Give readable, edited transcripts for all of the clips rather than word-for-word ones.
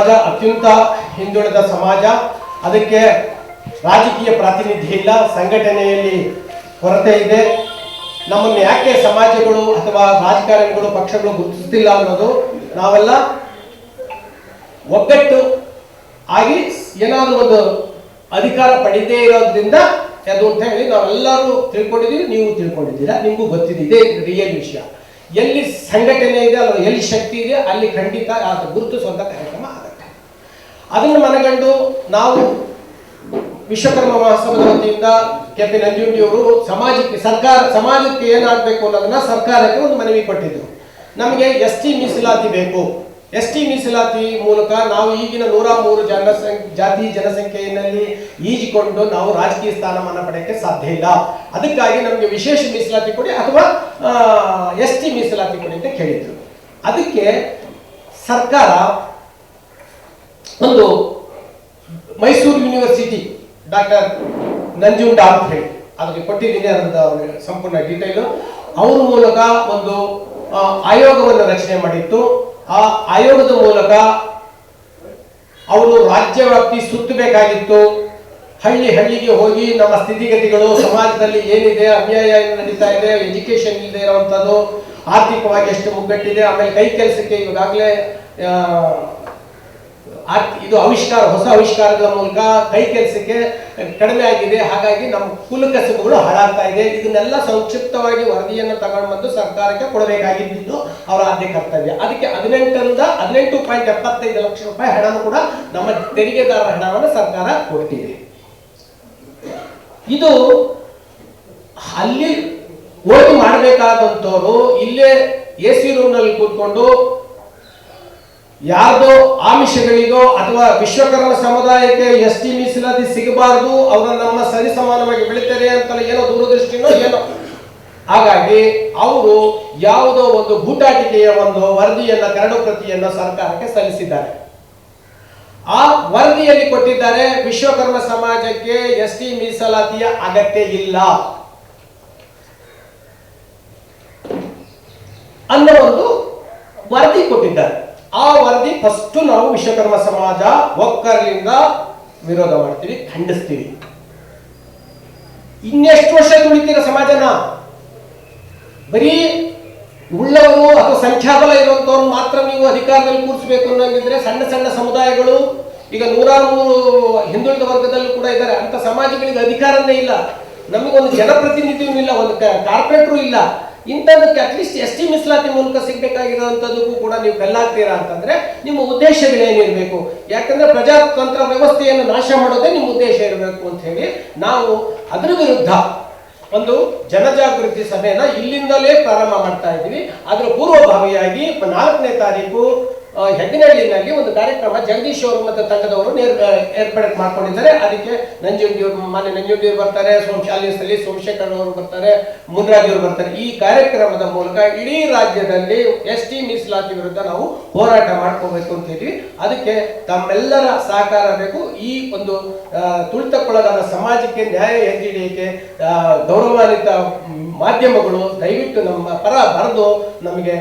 ಸಮಾಜ ಅತ್ಯಂತ ಹಿಂದುಳಿದ ಸಮಾಜ. ಅದಕ್ಕೆ ರಾಜಕೀಯ ಪ್ರಾತಿನಿಧ್ಯ ಇಲ್ಲ, ಸಂಘಟನೆಯಲ್ಲಿ ಕೊರತೆ ಇದೆ. ನಮ್ಮನ್ನು ಯಾಕೆ ಸಮಾಜಗಳು ಅಥವಾ ರಾಜಕಾರಣಿಗಳು ಪಕ್ಷಗಳು ಗುರುತಿಸ್ತಿಲ್ಲ ಅನ್ನೋದು, ನಾವೆಲ್ಲ ಒಗ್ಗಟ್ಟು ಆಗಿ ಏನಾದರೂ ಒಂದು ಅಧಿಕಾರ ಪಡೆದೇ ಇರೋದ್ರಿಂದ ಅದು ಅಂತ ಹೇಳಿ ನಾವೆಲ್ಲರೂ ತಿಳ್ಕೊಂಡಿದ್ದೀವಿ, ನೀವು ತಿಳ್ಕೊಂಡಿದ್ದೀರಾ, ನಿಮಗೂ ಗೊತ್ತಿದೆ. ಇದೇ ರಿಯಲ್ ವಿಷಯ. ಎಲ್ಲಿ ಸಂಘಟನೆ ಇದೆ ಅಲ್ಲ, ಎಲ್ಲಿ ಶಕ್ತಿ ಇದೆ ಅಲ್ಲಿ ಖಂಡಿತ ಅದು ಗುರುತಿಸುವಂಥ ಕಾರ್ಯಕ್ರಮ ಆಗುತ್ತೆ. ಅದನ್ನು ಮನಗಂಡು ನಾವು ವಿಶ್ವಕರ್ಮ ಮಹಾಸಭಾದ ವತಿಯಿಂದ ಕೆ.ಪಿ. ನಂಜುಂಡಿಯವರು ಸಮಾಜಕ್ಕೆ ಏನಾಗಬೇಕು ಅನ್ನೋದನ್ನ ಸರ್ಕಾರಕ್ಕೆ ಒಂದು ಮನವಿ ಕೊಟ್ಟಿದ್ರು. ನಮಗೆ ST ಮೀಸಲಾತಿ ಬೇಕು. ST ಮೀಸಲಾತಿ ಮೂಲಕ ನಾವು ಈಗಿನ 103 ಜಾತಿ ಜನಸಂಖ್ಯೆಯಲ್ಲಿ ಈಜಿಕೊಂಡು ನಾವು ರಾಜಕೀಯ ಸ್ಥಾನಮಾನ ಪಡೆಯಕ್ಕೆ ಸಾಧ್ಯ ಇಲ್ಲ. ಅದಕ್ಕಾಗಿ ನಮಗೆ ವಿಶೇಷ ಮೀಸಲಾತಿ ಕೊಡಿ ಅಥವಾ ST ಮೀಸಲಾತಿ ಕೊಡಿ ಅಂತ ಕೇಳಿದ್ರು. ಅದಕ್ಕೆ ಸರ್ಕಾರ ಒಂದು ಮೈಸೂರು ಯೂನಿವರ್ಸಿಟಿ ಡಾಕ್ಟರ್ ನಂಜುಂಡ ಅಂತ ಹೇಳಿ ಅದಕ್ಕೆ ಕೊಟ್ಟಿದ್ದೀನಿ, ಅದರ ಸಂಪೂರ್ಣ ಡೀಟೇಲು. ಅವ್ರ ಮೂಲಕ ಒಂದು ಆಯೋಗವನ್ನು ರಚನೆ ಮಾಡಿತ್ತು. ಆ ಆಯೋಗದ ಮೂಲಕ ಅವರು ರಾಜ್ಯವ್ಯಾಪ್ತಿ ಸುತ್ತಬೇಕಾಗಿತ್ತು. ಹಳ್ಳಿಗೆ ಹೋಗಿ ನಮ್ಮ ಸ್ಥಿತಿಗತಿಗಳು, ಸಮಾಜದಲ್ಲಿ ಏನಿದೆ, ಅನ್ಯಾಯ ನಡೀತಾ ಇದೆ, ಎಜುಕೇಶನ್ ಇಲ್ಲದೆ ಇರುವಂಥದ್ದು, ಆರ್ಥಿಕವಾಗಿ ಎಷ್ಟು ಮುಗ್ಗಟ್ಟಿದೆ, ಆಮೇಲೆ ಕೈ ಕೆಲಸಕ್ಕೆ ಈಗಾಗಲೇ ಇದು ಹೊಸ ಆವಿಷ್ಕಾರಗಳ ಮೂಲಕ ಕೈ ಕೆಲಸಕ್ಕೆ ಕಡಿಮೆ ಆಗಿದೆ. ಹಾಗಾಗಿ ನಮ್ಮ ಕುಲಕಸಬುಗಳು ಹಾಳಾಗ್ತಾ ಇದೆ. ಇದನ್ನೆಲ್ಲ ಸಂಕ್ಷಿಪ್ತವಾಗಿ ವರದಿಯನ್ನು ತಗೊಂಡು ಬಂದು ಸರ್ಕಾರಕ್ಕೆ ಕೊಡಬೇಕಾಗಿದ್ದು ಅವರ ಆದ್ಯ ಕರ್ತವ್ಯ. ಅದಕ್ಕೆ 18.75 ಲಕ್ಷ ರೂಪಾಯಿ ಹಣವನ್ನು ಕೂಡ ನಮ್ಮ ತೆರಿಗೆದಾರರ ಹಣವನ್ನು ಸರ್ಕಾರ ಕೊಡ್ತಿದೆ. ಇದು ಅಲ್ಲಿ ಹೋಗಿ ಮಾಡಬೇಕಾದಂಥವ್ರು ಇಲ್ಲೇ AC ರೂಮ್ನಲ್ಲಿ ಕೂತ್ಕೊಂಡು ಯಾರ್ದೋ ಆಮಿಷಗಳಿಗೋ ಅಥವಾ ವಿಶ್ವಕರ್ಮ ಸಮುದಾಯಕ್ಕೆ ST ಮೀಸಲಾತಿ ಸಿಗಬಾರದು, ಅವರನ್ನು ನಮ್ಮ ಸರಿ ಸಮಾನವಾಗಿ ಬೆಳಿತಾರೆ ಅಂತ ಏನೋ ದೂರದೃಷ್ಟಿನೋ ಏನೋ, ಹಾಗಾಗಿ ಅವರು ಯಾವುದೋ ಒಂದು ಬೂಟಾಟಿಕೆಯ ಒಂದು ವರದಿಯನ್ನ, ಕರಡು ಪ್ರತಿಯನ್ನ ಸರ್ಕಾರಕ್ಕೆ ಸಲ್ಲಿಸಿದ್ದಾರೆ. ಆ ವರದಿಯಲ್ಲಿ ಕೊಟ್ಟಿದ್ದಾರೆ ವಿಶ್ವಕರ್ಮ ಸಮಾಜಕ್ಕೆ ST ಮೀಸಲಾತಿಯ ಅಗತ್ಯ ಇಲ್ಲ ಅನ್ನೋ ಒಂದು ವರದಿ ಕೊಟ್ಟಿದ್ದಾರೆ. ಆ ವರದಿ ಫಸ್ಟ್ ನಾವು ವಿಶ್ವಕರ್ಮ ಸಮಾಜ ಒಕ್ಕರ್ಲಿಂದ ವಿರೋಧ ಮಾಡ್ತೀವಿ, ಖಂಡಿಸ್ತೀವಿ. ಇನ್ನೆಷ್ಟು ವರ್ಷ ತುಳಿತೀರ ಸಮಾಜನ? ಬರೀ ಉಳ್ಳವರು ಅಥವಾ ಸಂಖ್ಯಾಬಲ ಇರುವಂತವ್ರು ಮಾತ್ರ ನೀವು ಅಧಿಕಾರದಲ್ಲಿ ಕೂರಿಸಬೇಕು ಅನ್ನೋಂಗಿದ್ರೆ ಸಣ್ಣ ಸಮುದಾಯಗಳು, ಈಗ 103 ಹಿಂದುಳಿದ ವರ್ಗದಲ್ಲೂ ಕೂಡ ಇದ್ದಾರೆ, ಅಂತ ಸಮಾಜಗಳಿಗೆ ಅಧಿಕಾರನೇ ಇಲ್ಲ. ನಮಗೊಂದು ಜನಪ್ರತಿನಿಧಿಯೂ ಇಲ್ಲ, ಒಂದು ಕಾರ್ಪೊರೇಟರು ಇಲ್ಲ. ಇಂಥದಕ್ಕೆ ಅಟ್ಲೀಸ್ಟ್ ST ಮೀಸಲಾತಿ ಮೂಲಕ ಸಿಗ್ಬೇಕಾಗಿರೋಂಥದ್ದಕ್ಕೂ ಕೂಡ ನೀವು ಬೆಲ್ಲಾಗ್ತೀರಾ ಅಂತಂದ್ರೆ ನಿಮ್ಮ ಉದ್ದೇಶಗಳೇನಿರಬೇಕು? ಯಾಕಂದ್ರೆ ಪ್ರಜಾತಂತ್ರ ವ್ಯವಸ್ಥೆಯನ್ನು ನಾಶ ಮಾಡೋದೇ ನಿಮ್ಮ ಉದ್ದೇಶ ಇರಬೇಕು ಅಂತ ಹೇಳಿ ನಾವು ಅದರ ವಿರುದ್ಧ ಒಂದು ಜನಜಾಗೃತಿ ಸಭೆಯನ್ನ ಇಲ್ಲಿಂದಲೇ ಪ್ರಾರಂಭ ಮಾಡ್ತಾ ಇದ್ದೀವಿ. ಅದರ ಪೂರ್ವಭಾವಿಯಾಗಿ 4ನೇ ತಾರೀಕು ಹೆಗ್ಗನಹಳ್ಳಿನಲ್ಲಿ ಒಂದು ಕಾರ್ಯಕ್ರಮ ಜಗದೀಶ್ ಅವರು ಮತ್ತು ತಂಡದವರು ಏರ್ಪಡೆ ಮಾಡ್ಕೊಂಡಿದ್ದಾರೆ. ಅದಕ್ಕೆ ಮಾನ್ಯ ನಂಜುಂಡಿಯವರು ಬರ್ತಾರೆ, ಅಲ್ಲಿ ಸೋಮಶೇಖರ್ ಅವರು ಬರ್ತಾರೆ, ಮುನ್ರಾಜ್ ಅವರು ಬರ್ತಾರೆ. ಈ ಕಾರ್ಯಕ್ರಮದ ಮೂಲಕ ಇಡೀ ರಾಜ್ಯದಲ್ಲಿ ST ಮೀಸಲಾತಿ ವಿರುದ್ಧ ನಾವು ಹೋರಾಟ ಮಾಡ್ಕೋಬೇಕು ಅಂತ ಹೇಳಿದ್ವಿ. ಅದಕ್ಕೆ ತಮ್ಮೆಲ್ಲರ ಸಹಕಾರ ಬೇಕು. ಈ ಒಂದು ತುಳಿತಕ್ಕೊಳಗಾದ ಸಮಾಜಕ್ಕೆ ನ್ಯಾಯ ಎತ್ತಿಡಿಯಕ್ಕೆ ಗೌರವಾನ್ವಿತ ಮಾಧ್ಯಮಗಳು ದಯವಿಟ್ಟು ನಮ್ಮ ಪರ ಬರೆದು ನಮಗೆ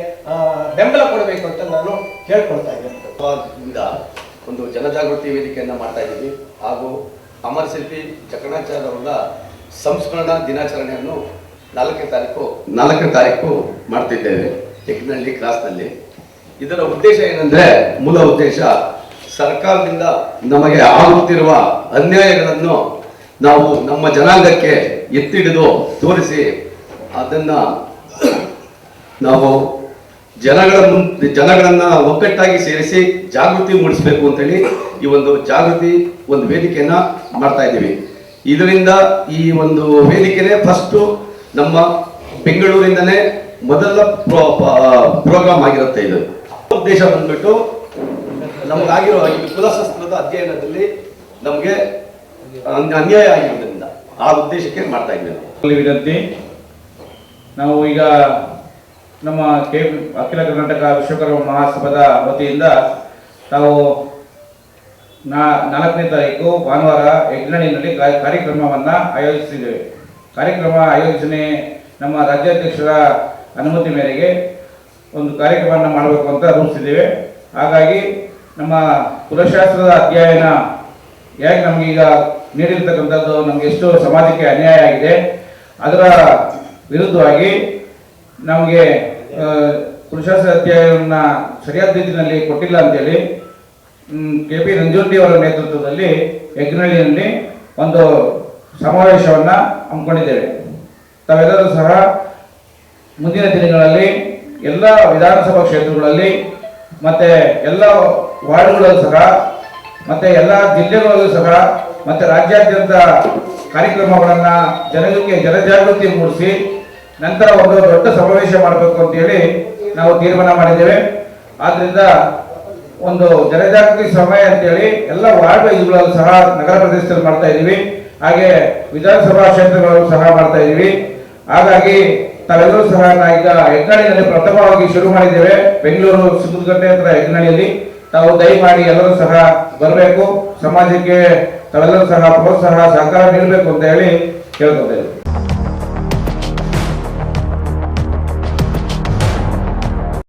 ಬೆಂಬಲ ಕೊಡಬೇಕು ಅಂತ ನಾನು ಕೇಳ್ಕೊಳ್ತಾ ಇದ್ದೇನೆ. ಒಂದು ಜನಜಾಗೃತಿ ವೇದಿಕೆಯನ್ನ ಮಾಡ್ತಾ ಇದ್ದೀವಿ. ಹಾಗೂ ಅಮರ ಶಿಲ್ಪಿ ಜಕಣಾಚಾರ್ಯ ಅವರ ಸಂಸ್ಮರಣಾ ದಿನಾಚರಣೆಯನ್ನು 4ನೇ ತಾರೀಕು ಮಾಡ್ತಿದ್ದೇವೆ ಹೆಗ್ಗನಹಳ್ಳಿ ಕ್ರಾಸ್ನಲ್ಲಿ. ಇದರ ಉದ್ದೇಶ ಏನಂದ್ರೆ, ಮೂಲ ಉದ್ದೇಶ ಸರ್ಕಾರದಿಂದ ನಮಗೆ ಆಗುತ್ತಿರುವ ಅನ್ಯಾಯಗಳನ್ನು ನಾವು ನಮ್ಮ ಜನಾಂಗಕ್ಕೆ ಎತ್ತಿಡಿದು ತೋರಿಸಿ ಅದನ್ನ ನಾವು ಜನಗಳನ್ನ ಒಗ್ಗಟ್ಟಾಗಿ ಸೇರಿಸಿ ಜಾಗೃತಿ ಮೂಡಿಸಬೇಕು ಅಂತೇಳಿ ಈ ಒಂದು ಜಾಗೃತಿ ಒಂದು ವೇದಿಕೆಯನ್ನ ಮಾಡ್ತಾ ಇದ್ದೀವಿ. ಇದರಿಂದ ಈ ಒಂದು ವೇದಿಕೆನೇ ಫಸ್ಟ್ ನಮ್ಮ ಬೆಂಗಳೂರಿಂದನೇ ಮೊದಲ ಪ್ರೋಗ್ರಾಮ್ ಆಗಿರುತ್ತೆ. ಇದು ಉದ್ದೇಶ ಬಂದ್ಬಿಟ್ಟು ನಮಗಾಗಿರೋ ಈ ಕುಲಶಾಸ್ತ್ರದ ಅಧ್ಯಯನದಲ್ಲಿ ನಮಗೆ ಅನ್ಯಾಯ ಆಗಿರೋದ್ರಿಂದ ಆ ಉದ್ದೇಶಕ್ಕೆ ಮಾಡ್ತಾ ಇದ್ದೇವೆ. ವಿನಂತಿ, ನಾವು ಈಗ ನಮ್ಮ ಅಖಿಲ ಕರ್ನಾಟಕ ವಿಶ್ವಕರ್ಮ ಮಹಾಸಭಾದ ವತಿಯಿಂದ ನಾವು 4ನೇ ತಾರೀಕು ಭಾನುವಾರ ಹೆಗ್ಗನಹಳ್ಳಿನಲ್ಲಿ ಕಾರ್ಯಕ್ರಮವನ್ನು ಆಯೋಜಿಸಿದ್ದೇವೆ. ಕಾರ್ಯಕ್ರಮ ಆಯೋಜನೆ ನಮ್ಮ ರಾಜ್ಯಾಧ್ಯಕ್ಷರ ಅನುಮತಿ ಮೇರೆಗೆ ಒಂದು ಕಾರ್ಯಕ್ರಮವನ್ನು ಮಾಡಬೇಕು ಅಂತ ರೂಪಿಸಿದ್ದೇವೆ. ಹಾಗಾಗಿ ನಮ್ಮ ಕುಲಶಾಸ್ತ್ರದ ಅಧ್ಯಯನ ಯಾಕೆ ನಮಗೀಗ ನೀಡಿರ್ತಕ್ಕಂಥದ್ದು ನಮಗೆ ಎಷ್ಟು ಸಮಾಜಕ್ಕೆ ಅನ್ಯಾಯ ಆಗಿದೆ, ಅದರ ವಿರುದ್ಧವಾಗಿ ನಮಗೆ ಕುಲಶಾಸ್ತ್ರ ಅಧ್ಯಯನ ಸರಿಯಾದ ರೀತಿಯಲ್ಲಿ ಕೊಟ್ಟಿಲ್ಲ ಅಂತೇಳಿ KP ನಂಜುಂಡಿ ಅವರ ನೇತೃತ್ವದಲ್ಲಿ ಯಜ್ಞಹಳ್ಳಿಯಲ್ಲಿ ಒಂದು ಸಮಾವೇಶವನ್ನು ಹಮ್ಮಿಕೊಂಡಿದ್ದೇವೆ. ತಾವೆಲ್ಲರೂ ಸಹ ಮುಂದಿನ ದಿನಗಳಲ್ಲಿ ಎಲ್ಲ ವಿಧಾನಸಭಾ ಕ್ಷೇತ್ರಗಳಲ್ಲಿ ಮತ್ತು ಎಲ್ಲ ವಾರ್ಡ್ಗಳಲ್ಲೂ ಸಹ ಮತ್ತು ಎಲ್ಲ ಜಿಲ್ಲೆಗಳಲ್ಲೂ ಸಹ ಮತ್ತು ರಾಜ್ಯಾದ್ಯಂತ ಕಾರ್ಯಕ್ರಮಗಳನ್ನು ಜನಜಾಗೃತಿ ಮೂಡಿಸಿ ನಂತರ ಒಂದು ದೊಡ್ಡ ಸಮಾವೇಶ ಮಾಡಬೇಕು ಅಂತೇಳಿ ನಾವು ತೀರ್ಮಾನ ಮಾಡಿದ್ದೇವೆ. ಆದ್ದರಿಂದ ಒಂದು ಜನಜಾಗೃತಿ ಸಮಯ ಅಂತೇಳಿ ಎಲ್ಲ ವಾರ್ಡ್ ವೈಸ್ಗಳಲ್ಲೂ ಸಹ ನಗರ ಪ್ರದೇಶದಲ್ಲಿ ಮಾಡ್ತಾ ಇದ್ದೀವಿ, ಹಾಗೆ ವಿಧಾನಸಭಾ ಕ್ಷೇತ್ರಗಳಲ್ಲೂ ಸಹ ಮಾಡ್ತಾ ಇದ್ದೀವಿ. ಹಾಗಾಗಿ ತಾವೆಲ್ಲರೂ ಸಹ ಈಗ ಯಜ್ಞಹಳ್ಳಿಯಲ್ಲಿ ಪ್ರಥಮವಾಗಿ ಶುರು ಮಾಡಿದ್ದೇವೆ. ಬೆಂಗಳೂರು ಸುಂದರಗಟ್ಟೆ ಹತ್ರ ಯಜ್ಞಹಳ್ಳಿಯಲ್ಲಿ ತಾವು ದಯಮಾಡಿ ಎಲ್ಲರೂ ಸಹ ಬರಬೇಕು, ಸಮಾಜಕ್ಕೆ ತಾವೆಲ್ಲರೂ ಸಹ ಪ್ರೋತ್ಸಾಹ ಸಹಕಾರ ನೀಡಬೇಕು ಅಂತ ಹೇಳಿ ಕೇಳ್ಕೊತೇವೆ.